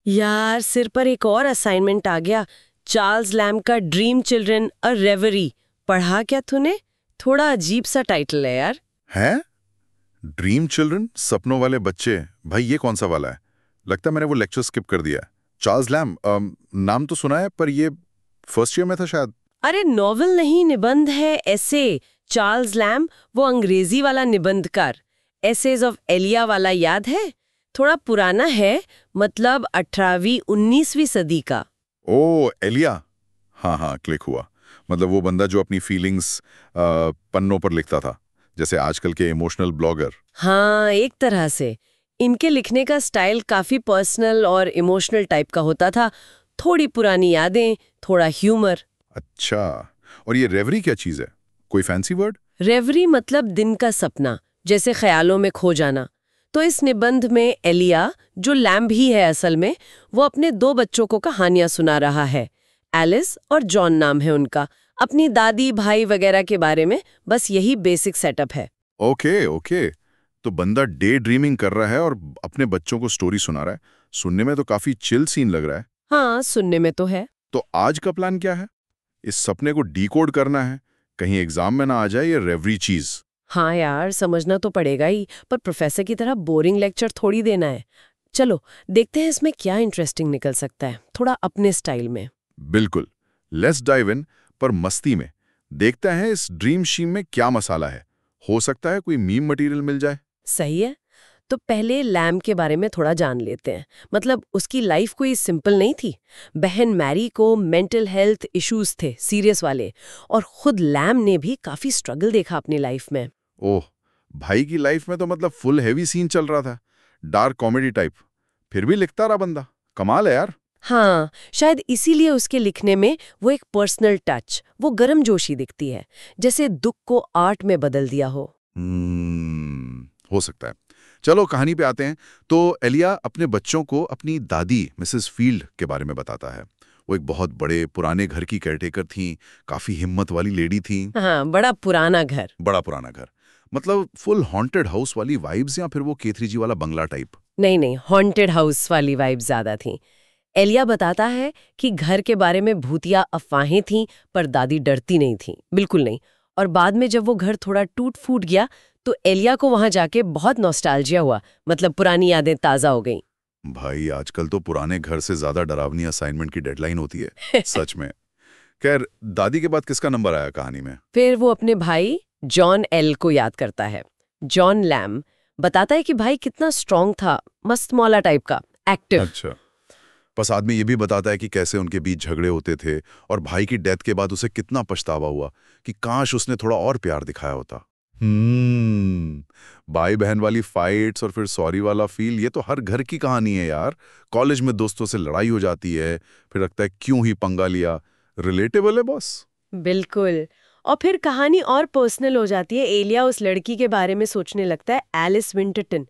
यार सिर पर एक और असाइनमेंट आ गया। चार्ल्स लैम्ब का ड्रीम चिल्ड्रन अ रेवरी। पढ़ा क्या तूने? थोड़ा अजीब सा टाइटल है यार। है? ड्रीम चिल्ड्रन, सपनों वाले बच्चे। भाई ये कौन सा वाला है? लगता है मैंने वो लेक्चर स्किप कर दिया है। चार्ल्स लैम्ब, नाम तो सुना है पर ये फर्स्ट ईयर में था शायद। अरे नॉवेल नहीं, निबंध है, ऐसे। चार्ल्स लैम्ब वो अंग्रेजी वाला निबंधकार। एसेज ऑफ एलिया वाला याद है? थोड़ा पुराना है, मतलब 18वीं 19वीं सदी का। ओ एलिया। हाँ हाँ, क्लिक हुआ। मतलब वो बंदा जो अपनी फीलिंग्स पन्नों पर लिखता था, जैसे आजकल के इमोशनल ब्लॉगर। हाँ, एक तरह से। इनके लिखने का स्टाइल काफी पर्सनल और इमोशनल टाइप का होता था। थोड़ी पुरानी यादें, थोड़ा ह्यूमर। अच्छा, और ये रेवरी क्या चीज़ है? कोई फैंसी वर्ड? रेवरी मतलब दिन का सपना, जैसे ख्यालों में खो जाना। तो इस निबंध में एलिया, जो लैम्ब ही है असल में, वो अपने 2 बच्चों को कहानियां सुना रहा है। एलिस और जॉन नाम है उनका। अपनी दादी भाई वगैरह के बारे में। बस यही बेसिक सेटअप है। Okay okay. तो बंदा डे ड्रीमिंग कर रहा है और अपने बच्चों को स्टोरी सुना रहा है। सुनने में तो काफी चिल सीन लग रहा है। हाँ, सुनने में तो है। तो आज का प्लान क्या है? इस सपने को डीकोड करना है, कहीं एग्जाम में ना आ जाए ये रेवरी चीज। हाँ यार, समझना तो पड़ेगा ही, पर प्रोफेसर की तरह बोरिंग लेक्चर थोड़ी देना है। चलो देखते हैं इसमें क्या इंटरेस्टिंग निकल सकता है, थोड़ा अपने स्टाइल में। बिल्कुल। लेट्स डाइव इन, पर मस्ती में। देखते हैं इस ड्रीम शीम में क्या मसाला है। हो सकता है कोई मीम मटेरियल मिल जाए। सही है। तो पहले लैम के बारे में थोड़ा जान लेते हैं। मतलब उसकी लाइफ कोई सिंपल नहीं थी। बहन मैरी को मेंटल हेल्थ इश्यूज थे, सीरियस वाले। और खुद लैम ने भी काफी स्ट्रगल देखा अपनी लाइफ में। ओह, भाई की लाइफ में तो मतलब फुल हैवी सीन चल रहा था, डार्क कॉमेडी टाइप। फिर भी लिखता रहा बंदा। कमाल है यार। हाँ, शायद इसीलिए उसके लिखने में वो एक पर्सनल टच, वो गर्मजोशी दिखती है, जैसे दुख को आर्ट में बदल दिया हो। हो सकता है। चलो कहानी पे आते हैं। तो एलिया अपने बच्चों को अपनी दादी मिसेस फील्ड के बारे में बताता है। वो एक बहुत बड़े पुराने घर की केयरटेकर थीं, काफी हिम्मत वाली लेडी थीं। हाँ, बड़ा पुराना घर। बड़ा पुराना घर, मतलब फुल हॉन्टेड हाउस वाली वाइब्स, या फिर वो केथरी जी वाला बंगला टाइप? नहीं नहीं, हॉन्टेड हाउस वाली वाइब ज्यादा थी। एलिया बताता है कि घर के बारे में भूतिया अफवाहें थीं, पर दादी डरती नहीं थी, बिल्कुल नहीं। और बाद में जब वो घर थोड़ा टूट फूट गया, तो एलिया को वहां जाके बहुत नॉस्टैल्जिया हुआ, मतलब पुरानी यादें ताजा हो गईं। भाई आजकल तो पुराने घर से ज्यादा डरावनी असाइनमेंट की डेडलाइन होती है। सच में। खैर, दादी के बाद किसका नंबर आया कहानी में? फिर वो अपने भाई जॉन एल को याद करता है। जॉन लैम बताता है कि भाई कितना स्ट्रांग था, मस्त मौला टाइप का, एक्टिव। अच्छा। बस आदमी ये भी बताता है कि कैसे उनके बीच झगड़े होते थे, और भाई की डेथ के बाद उसे कितना पछतावा हुआ कि काश उसने थोड़ा और प्यार दिखाया होता। भाई बहन वाली फाइट्स और फिर सॉरी वाला फील, ये तो हर घर की कहानी है यार। कॉलेज में दोस्तों से लड़ाई हो जाती है, फिर लगता है क्यों ही पंगा लिया। रिलेटेबल है बॉस। बिल्कुल। और फिर कहानी और पर्सनल हो जाती है। एलिया उस लड़की के बारे में सोचने लगता है, एलिस विंटरटन,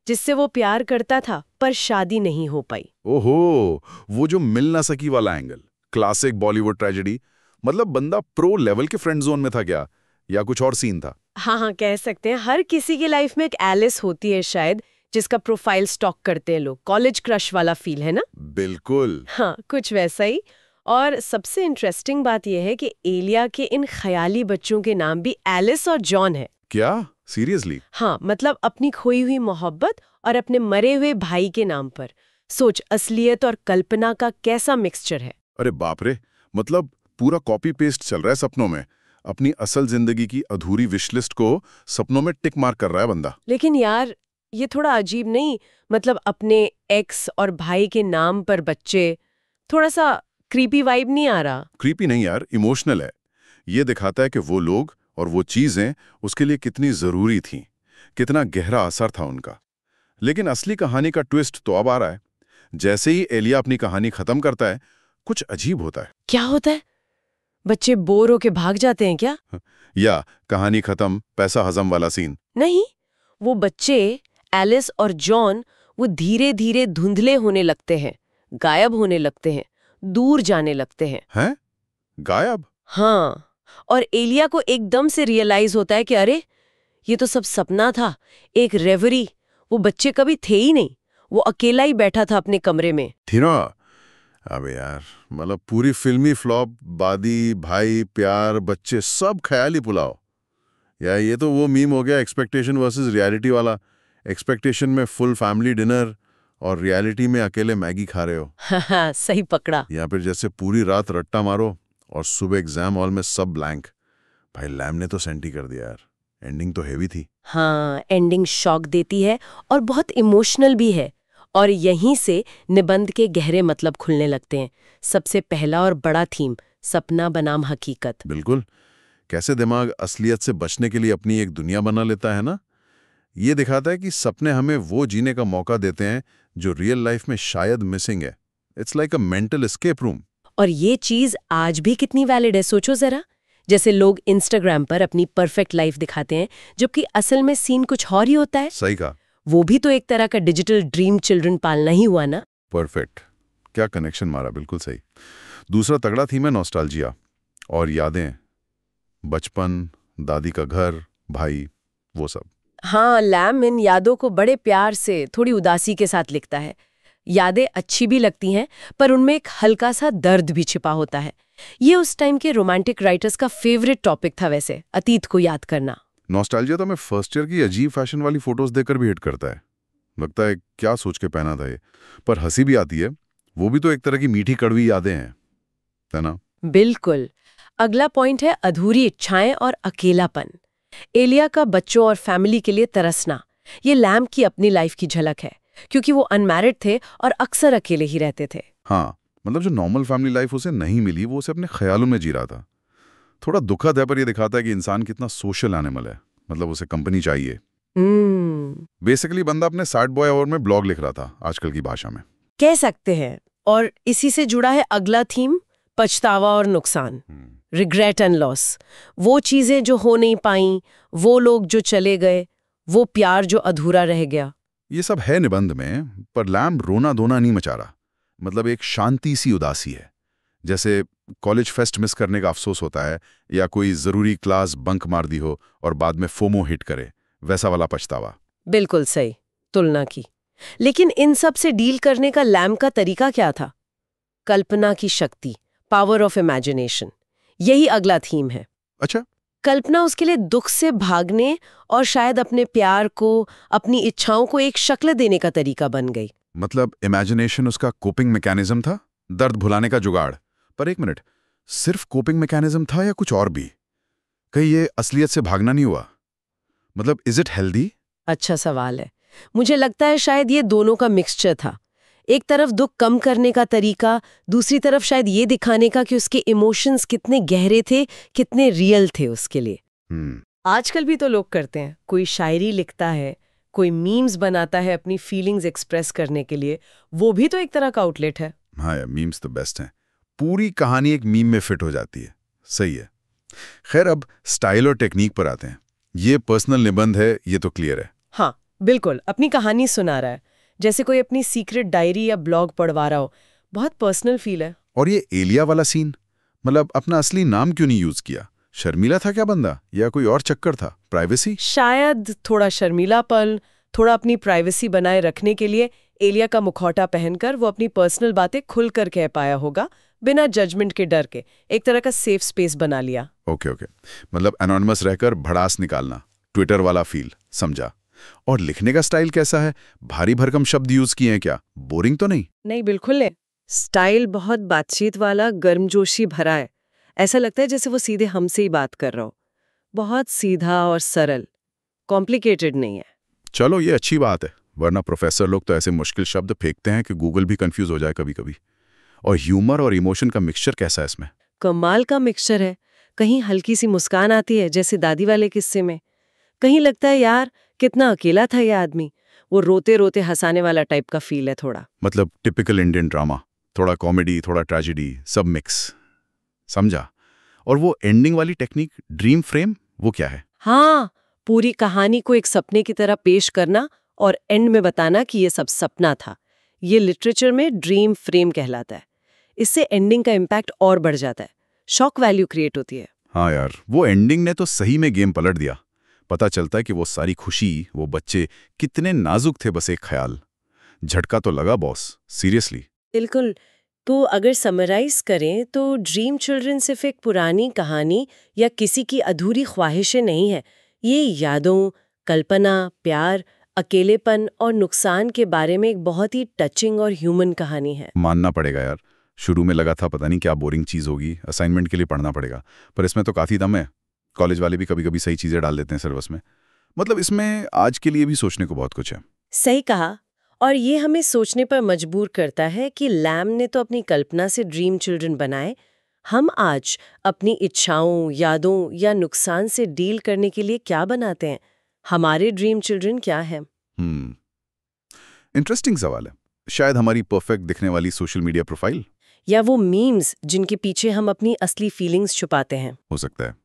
जिससे वो प्यार करता था पर शादी नहीं हो पाई। ओहो, वो जो मिल ना सकी वाला एंगल। Classic Bollywood tragedy. मतलब बंदा प्रो लेवल के फ्रेंड जोन में था क्या, या कुछ और सीन था? हाँ हाँ, कह सकते हैं। हर किसी की लाइफ में एक एलिस होती है शायद, जिसका प्रोफाइल स्टॉक करते हैं लोग। कॉलेज क्रश वाला फील है ना? बिल्कुल। हाँ, कुछ वैसा ही। और सबसे इंटरेस्टिंग बात यह है कि एलिया के इन ख्याली बच्चों के नाम भी एलिस और जॉन है। क्या? सीरियसली? हाँ, मतलब अपनी खोई हुई मोहब्बत और अपने मरे हुए भाई के नाम पर। सोच, असलियत और कल्पना का कैसा मिक्सचर है। अरे बाप रे, मतलब पूरा कॉपी पेस्ट चल रहा है सपनों में। अपनी असल जिंदगी की अधूरी विशलिस्ट को सपनों में टिक मार्क कर रहा है बंदा। लेकिन यार, ये थोड़ा अजीब नहीं? मतलब अपने एक्स और भाई के नाम पर बच्चे, थोड़ा सा क्रीपी वाइब नहीं आ रहा? क्रीपी नहीं यार, इमोशनल है। ये दिखाता है कि वो लोग और वो चीजें उसके लिए कितनी जरूरी थीं, कितना गहरा असर था उनका। लेकिन असली कहानी का ट्विस्ट तो अब आ रहा है। जैसे ही एलिया अपनी कहानी खत्म करता है, कुछ अजीब होता है। क्या होता है? बच्चे बोर होके भाग जाते हैं क्या? या कहानी खत्म, पैसा हजम वाला सीन? नहीं, वो बच्चे, एलिस और जॉन, वो धीरे धीरे धुंधले होने लगते हैं, गायब होने लगते हैं, दूर जाने लगते हैं। हैं? गायब? हाँ, और एलिया को एकदम से रियलाइज होता है कि अरे, ये तो सब सपना था, एक रेवरी। वो बच्चे कभी थे ही नहीं, वो अकेला ही बैठा था अपने कमरे में। थी ना। अबे यार, मतलब पूरी फिल्मी फ्लॉप, बादी, भाई, प्यार, बच्चे, सब ख्याली पुलाव। या ये तो वो मीम हो गया, एक्सपेक्टेशन वर्सेस रियलिटी वाला। एक्सपेक्टेशन में फुल फैमिली डिनर और रियलिटी में अकेले मैगी खा रहे हो। हाँ, सही पकड़ा। या फिर जैसे पूरी रात रट्टा मारो और सुबह एग्जाम हॉल में सब ब्लैंक। भाई लैम ने तो सेंटी कर दिया यार। एंडिंग तो हेवी थी। हाँ, एंडिंग शॉक देती है और बहुत इमोशनल भी है। और यहीं से निबंध के गहरे मतलब खुलने लगते हैं। सबसे पहला और बड़ा थीम, सपना बनाम हकीकत। बिल्कुल। कैसे दिमाग असलियत से बचने के लिए अपनी एक दुनिया बना लेता है ना। ये दिखाता है कि सपने हमें वो जीने का मौका देते हैं जो रियल लाइफ में शायद मिसिंग है। It's like a mental escape room. और ये चीज आज भी कितनी वैलिड है, सोचो जरा। जैसे लोग इंस्टाग्राम पर अपनी परफेक्ट लाइफ दिखाते हैं, जबकि असल में सीन कुछ और ही होता है। सही कहा। वो भी तो एक तरह का डिजिटल ड्रीम चिल्ड्रन पालना ही हुआ ना। परफेक्ट। क्या कनेक्शन मारा, बिल्कुल सही। दूसरा तगड़ा थीम है नॉस्टैल्जिया और यादें। बचपन, दादी का घर, भाई, वो सब। हाँ, लैम इन यादों को बड़े प्यार से, थोड़ी उदासी के साथ लिखता है। यादें अच्छी भी लगती हैं, पर उनमें एक हल्का सा दर्द भी छिपा होता है। ये उस टाइम के रोमांटिक राइटर्स का फेवरेट टॉपिक था वैसे, अतीत को याद करना। नॉस्टैल्जिया तो मैं फर्स्ट ईयर की अजीब फैशन वाली फोटोज देखकर भी हिट करता है। लगता है क्या सोच के पहना था ये, पर हंसी भी आती है। वो भी तो एक तरह की मीठी कड़वी यादें हैं, है ना। बिल्कुल। अगला पॉइंट है अधूरी इच्छाएं और अकेलापन। एलिया का बच्चों और फैमिली के लिए तरसना। ये लैम की अपनी लाइफ की झलक है, क्योंकि वो अनमैरिड थे और अक्सर अकेले ही रहते थे। हाँ, मतलब जो नॉर्मल फैमिली लाइफ उसे नहीं मिली, वो उसे अपने ख्यालों में जी रहा था। थोड़ा दुखद है, पर ये दिखाता है कि इंसान कितना सोशल एनिमल है। मतलब उसे कंपनी चाहिए। बेसिकली बंदा अपने सैड बॉय आवर में ब्लॉग लिख रहा था, आजकल की भाषा में कह सकते हैं। और इसी से जुड़ा है अगला थीम, पछतावा और नुकसान। Regret and loss. वो चीजें जो हो नहीं पाईं, वो लोग जो चले गए, वो प्यार जो अधूरा रह गया। ये सब है निबंध में, पर लैम रोना धोना नहीं मचा रहा। मतलब एक शांति सी उदासी है। जैसे कॉलेज फेस्ट मिस करने का अफसोस होता है, या कोई जरूरी क्लास बंक मार दी हो और बाद में फोमो हिट करे, वैसा वाला पछतावा। बिल्कुल सही तुलना की। लेकिन इन सब से डील करने का लैम का तरीका क्या था? कल्पना की शक्ति, पावर ऑफ इमेजिनेशन। यही अगला थीम है। अच्छा। कल्पना उसके लिए दुख से भागने और शायद अपने प्यार को, अपनी इच्छाओं को एक शक्ल देने का तरीका बन गई। मतलब इमेजिनेशन उसका कोपिंग मैकेनिज्म था, दर्द भुलाने का जुगाड़। पर एक मिनट, सिर्फ कोपिंग मैकेनिज्म था या कुछ और भी? कहीं ये असलियत से भागना नहीं हुआ? मतलब इज इट हेल्दी? अच्छा सवाल है। मुझे लगता है शायद ये दोनों का मिक्सचर था। एक तरफ दुख कम करने का तरीका, दूसरी तरफ शायद ये दिखाने का कि उसके इमोशंस कितने गहरे थे, कितने रियल थे उसके लिए। आजकल भी तो लोग करते हैं, कोई शायरी लिखता है, कोई मीम्स बनाता है अपनी फीलिंग्स एक्सप्रेस करने के लिए। वो भी तो एक तरह का आउटलेट है। हाँ यार, मीम्स तो बेस्ट हैं। पूरी कहानी एक मीम में फिट हो जाती है। सही है। खैर, अब स्टाइल और टेक्निक पर आते हैं। ये पर्सनल निबंध है, ये तो क्लियर है। हाँ बिल्कुल, अपनी कहानी सुना रहा है, जैसे कोई अपनी सीक्रेट डायरी या ब्लॉग पढ़वा रहा हो। बहुत पर्सनल फील है। और ये एलिया वाला सीन, मतलब अपना असली नाम क्यों नहीं यूज किया? शर्मिला था क्या बंदा, या कोई और चक्कर था? प्राइवेसी? शायद थोड़ा शर्मिलापन, थोड़ा अपनी प्राइवेसी बनाए रखने के लिए एलिया का मुखौटा पहनकर वो अपनी पर्सनल बातें खुलकर कह पाया होगा, बिना जजमेंट के डर के। एक तरह का सेफ स्पेस बना लिया। ओके, मतलब एनोनिमस रहकर भड़ास निकालना, ट्विटर वाला फील, समझा। और लिखने का स्टाइल कैसा है? भारी भरकम शब्द यूज किए हैं क्या? बोरिंग तो नहीं? नहीं, बिल्कुल नहीं। स्टाइल बहुत बातचीत वाला, गर्मजोशी भरा है। ऐसा लगता है जैसे वो सीधे हमसे ही बात कर रहा हो। बहुत सीधा और सरल, कॉम्प्लिकेटेड नहीं है। चलो, ये अच्छी बात है, वरना प्रोफेसर लोग तो ऐसे मुश्किल शब्द फेंकते हैं कि गूगल भी कंफ्यूज हो जाए कभी कभी। और ह्यूमर और इमोशन का मिक्सचर कैसा है इसमें? कमाल का मिक्सचर है। कहीं हल्की सी मुस्कान आती है, जैसे दादी वाले किस्से में। कहीं लगता है यार कितना अकेला था ये आदमी। वो रोते रोते हंसाने वाला टाइप का फील है थोड़ा। मतलब टिपिकल इंडियन ड्रामा, थोड़ा कॉमेडी, थोड़ा ट्रेजेडी, सब मिक्स। समझा। और वो एंडिंग वाली टेक्निक, ड्रीम फ्रेम, वो क्या है? हाँ, पूरी कहानी को एक सपने की तरह पेश करना और एंड में बताना कि ये सब सपना था। ये लिटरेचर में ड्रीम फ्रेम कहलाता है। इससे एंडिंग का इम्पैक्ट और बढ़ जाता है, शॉक वैल्यू क्रिएट होती है। हाँ यार, वो एंडिंग ने तो सही में गेम पलट दिया। पता चलता है कि वो सारी खुशी, वो बच्चे कितने नाजुक थे, बस एक ख्याल। झटका तो लगा बॉस, सीरियसली। बिल्कुल। तो अगर समराइज करें तो ड्रीम चिल्ड्रन सिर्फ एक पुरानी कहानी या किसी की अधूरी ख्वाहिशें नहीं है। ये यादों, कल्पना, प्यार, अकेलेपन और नुकसान के बारे में एक बहुत ही टचिंग और ह्यूमन कहानी है। मानना पड़ेगा यार, शुरू में लगा था पता नहीं क्या बोरिंग चीज़ होगी, असाइनमेंट के लिए पढ़ना पड़ेगा, पर इसमें तो काफ़ी दम है। कॉलेज वाले भी कभी कभी सही चीज़ें डाल देते हैं सिलेबस में। मतलब इसमें आज के लिए भी सोचने को बहुत कुछ है। सही कहा। और ये हमें सोचने पर मजबूर करता है कि लैम ने तो अपनी कल्पना से ड्रीम चिल्ड्रन बनाए। हम आज अपनी इच्छाओं, यादों या नुकसान से डील करने के लिए क्या बनाते हैं? हमारे ड्रीम चिल्ड्रन क्या है? इंटरेस्टिंग सवाल है। शायद हमारी परफेक्ट दिखने वाली सोशल मीडिया प्रोफाइल, या वो मीम्स जिनके पीछे हम अपनी असली फीलिंग्स छुपाते हैं? हो सकता है।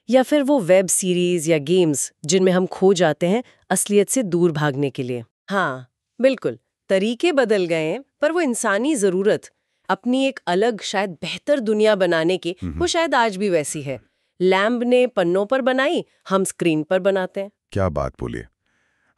या फिर वो वेब सीरीज या गेम्स जिनमें हम खो जाते हैं असलियत से दूर भागने के लिए? हाँ, बिल्कुल। तरीके बदल गए हैं, पर वो इंसानी ज़रूरत अपनी एक अलग, शायद बेहतर दुनिया बनाने की, वो शायद आज भी वैसी है। लैम्ब ने पन्नों पर बनाई, हम स्क्रीन पर बनाते हैं। क्या बात बोलिए।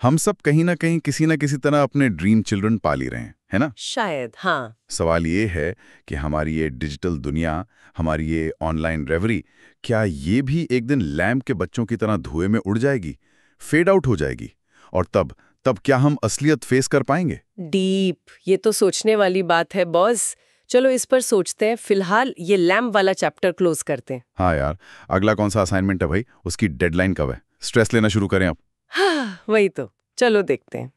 हम सब कहीं ना कहीं किसी न किसी तरह अपने ड्रीम चिल्ड्रन पाल ही रहे हैं, है ना? शायद, हाँ। सवाल ये है कि हमारी ये डिजिटल दुनिया, हमारी ये ऑनलाइन रेवरी, क्या ये भी एक दिन लैम्प के बच्चों की तरह धुएं में उड़ जाएगी, फेड आउट हो जाएगी? और तब क्या हम असलियत फेस कर पाएंगे? डीप, ये तो सोचने वाली बात है बॉस। चलो इस पर सोचते हैं। फिलहाल ये लैम्प वाला चैप्टर क्लोज करते हैं। हाँ यार, अगला कौन सा असाइनमेंट है भाई? उसकी डेडलाइन कब है? स्ट्रेस लेना शुरू करें अब। हाँ, वही तो। चलो देखते हैं।